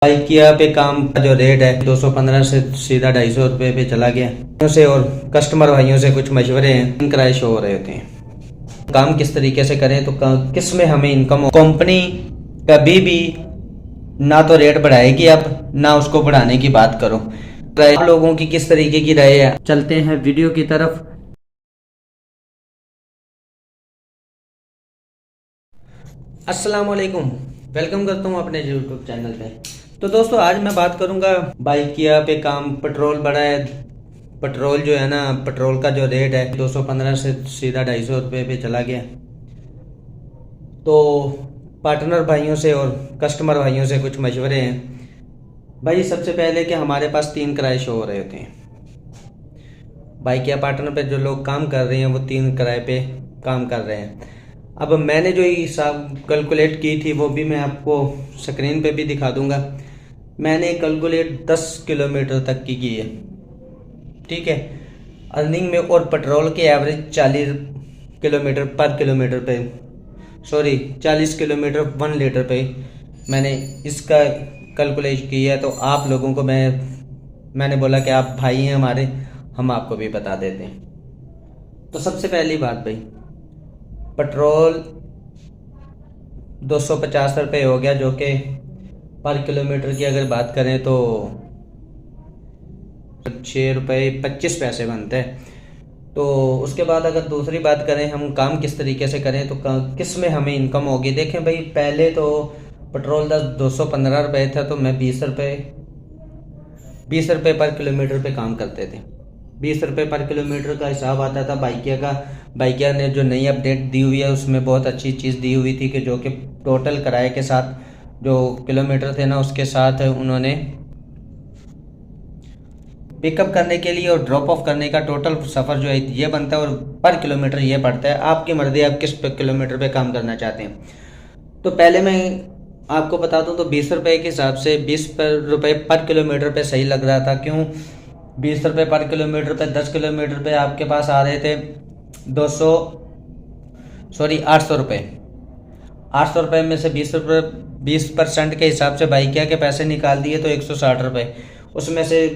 IKEA पे काम का जो रेट है 215 से सीधा 250 रुपये पे चला गया से। और कस्टमर भाइयों से कुछ मशवरे हैं, किराए शो हो रहे होते हैं। काम किस तरीके से करें तो किस में हमें इनकम हो। कंपनी कभी भी ना तो रेट बढ़ाएगी अब, ना उसको बढ़ाने की बात करो। आप लोगों की किस तरीके की राय है, चलते हैं वीडियो की तरफ। अस्सलाम वालेकुम, वेलकम करता हूँ अपने यूट्यूब चैनल पे। तो दोस्तों आज मैं बात करूंगा IKEA पे काम। पेट्रोल बढ़ा है, पेट्रोल जो है ना, पेट्रोल का जो रेट है 215 से सीधा 250 रुपये पे चला गया। तो पार्टनर भाइयों से और कस्टमर भाइयों से कुछ मशवरे हैं भाई। सबसे पहले कि हमारे पास 3 किराए शो हो रहे होते हैं। IKEA पार्टनर पे जो लोग काम कर रहे हैं वो 3 किराए पे काम कर रहे हैं। अब मैंने जो हिसाब कैलकुलेट की थी वो भी मैं आपको स्क्रीन पे भी दिखा दूंगा। मैंने कैलकुलेट 10 किलोमीटर तक की है, ठीक है, अर्निंग में। और पेट्रोल के एवरेज 40 किलोमीटर पर किलोमीटर पे, सॉरी 40 किलोमीटर 1 लीटर पे मैंने इसका कैलकुलेट किया है। तो आप लोगों को मैंने बोला कि आप भाई हैं हमारे, हम आपको भी बता देते हैं। तो सबसे पहली बात भाई, पेट्रोल 250 रुपये हो गया, जो कि पर किलोमीटर की अगर बात करें तो 6 रुपये 25 पैसे बनते हैं। तो उसके बाद अगर दूसरी बात करें हम काम किस तरीके से करें तो किस में हमें इनकम होगी। देखें भाई, पहले तो पेट्रोल 215 रुपये था, तो मैं 20 रुपये पर किलोमीटर पे काम करते थे। 20 रुपये पर किलोमीटर का हिसाब आता था IKEA का। IKEA ने जो नई अपडेट दी हुई है उसमें बहुत अच्छी चीज़ दी हुई थी कि जो कि टोटल किराए के साथ जो किलोमीटर थे ना, उसके साथ उन्होंने पिकअप करने के लिए और ड्रॉप ऑफ करने का टोटल सफ़र जो है ये बनता है और पर किलोमीटर ये पड़ता है। आपकी मर्ज़ी, आप किस किलोमीटर पे काम करना चाहते हैं। तो पहले मैं आपको बता दूं तो 20 रुपये के हिसाब से 20 रुपये पर किलोमीटर पे सही लग रहा था। क्यों 20 रुपये पर किलोमीटर पे 10 किलोमीटर पे आपके पास आ रहे थे 800 रुपये। 800 रुपये में से 20% के हिसाब से IKEA के पैसे निकाल दिए तो 160 रुपये। उसमें से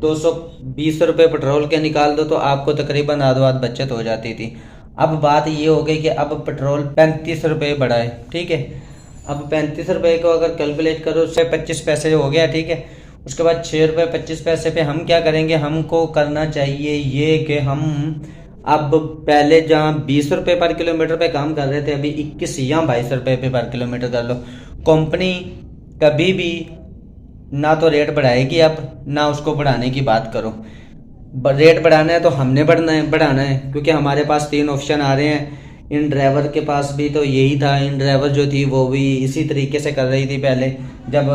220 रुपये पेट्रोल के निकाल दो तो आपको तकरीबन आधो आध बचत हो जाती थी। अब बात ये हो गई कि अब पेट्रोल 35 रुपये बढ़ा है, ठीक है। अब 35 रुपये को अगर कैलकुलेट करो उससे 25 पैसे हो गया, ठीक है। उसके बाद 6 रुपये 25 पैसे पे हम क्या करेंगे, हमको करना चाहिए ये कि हम अब पहले जहाँ 20 रुपये पर किलोमीटर पे काम कर रहे थे, अभी 21 या 22 रुपये पे पर किलोमीटर कर लो। कंपनी कभी भी ना तो रेट बढ़ाएगी अब, ना उसको बढ़ाने की बात करो। रेट बढ़ाना है तो हमने बढ़ाना है, क्योंकि हमारे पास 3 ऑप्शन आ रहे हैं। इन ड्राइवर के पास भी तो यही था। इन ड्राइवर जो थी वो भी इसी तरीके से कर रही थी। पहले जब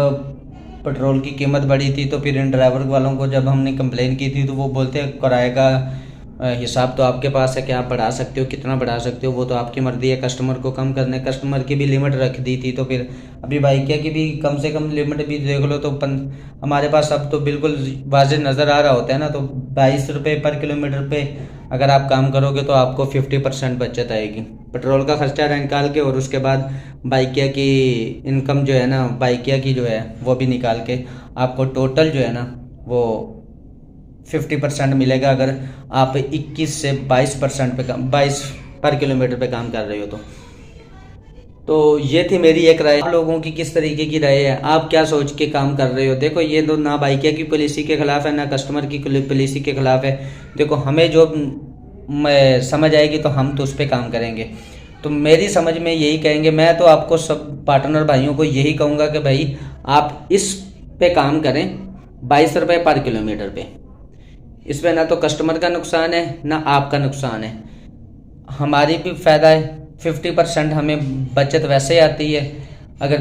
पेट्रोल की कीमत बढ़ी थी तो फिर इन ड्राइवर वालों को जब हमने कंप्लेन की थी तो वो बोलते किराए का हिसाब तो आपके पास है कि आप बढ़ा सकते हो, कितना बढ़ा सकते हो वो तो आपकी मर्जी है। कस्टमर को कम करने, कस्टमर की भी लिमिट रख दी थी। तो फिर अभी IKEA की भी कम से कम लिमिट भी देख लो तो हमारे पास अब तो बिल्कुल वाज़ेह नज़र आ रहा होता है ना। तो 22 रुपये पर किलोमीटर पे अगर आप काम करोगे तो आपको 50% बचत आएगी पेट्रोल का खर्चा निकाल के। और उसके बाद IKEA की इनकम जो है ना, IKEA की जो है वो भी निकाल के आपको टोटल जो है ना वो 50% मिलेगा अगर आप 21 से 22% पे 22 पर किलोमीटर पे काम कर रहे हो। तो ये थी मेरी एक राय। आप लोगों की किस तरीके की राय है, आप क्या सोच के काम कर रहे हो। देखो ये तो ना IKEA की पॉलिसी के खिलाफ है, ना कस्टमर की पॉलिसी के खिलाफ है। देखो हमें जो समझ आएगी तो हम तो उस पर काम करेंगे। तो मेरी समझ में यही कहेंगे, मैं तो आपको सब पार्टनर भाइयों को यही कहूँगा कि भाई आप इस पे काम करें 22 रुपये पर किलोमीटर पे। इसमें ना तो कस्टमर का नुकसान है ना आपका नुकसान है, हमारी भी फ़ायदा है। 50% हमें बचत वैसे आती है। अगर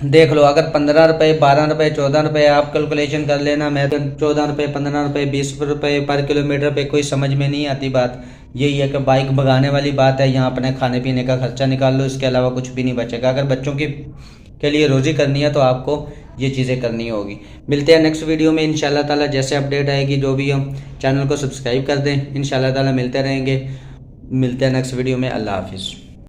देख लो, अगर 15 रुपये 12 रुपये 14 रुपये आप कैलकुलेशन कर लेना। मैं तो 14 रुपये 15 रुपये 20 रुपये पर किलोमीटर पे कोई समझ में नहीं आती बात। यही है कि बाइक भगाने वाली बात है। यहाँ अपने खाने पीने का खर्चा निकाल लो, इसके अलावा कुछ भी नहीं बचेगा। अगर बच्चों के लिए रोज़ी करनी है तो आपको ये चीज़ें करनी होगी। मिलते हैं नेक्स्ट वीडियो में इंशाल्लाह ताला। जैसे अपडेट आएगी जो भी, हम चैनल को सब्सक्राइब कर दें। इंशाल्लाह ताला मिलते रहेंगे। मिलते हैं नेक्स्ट वीडियो में। अल्लाह हाफिज़।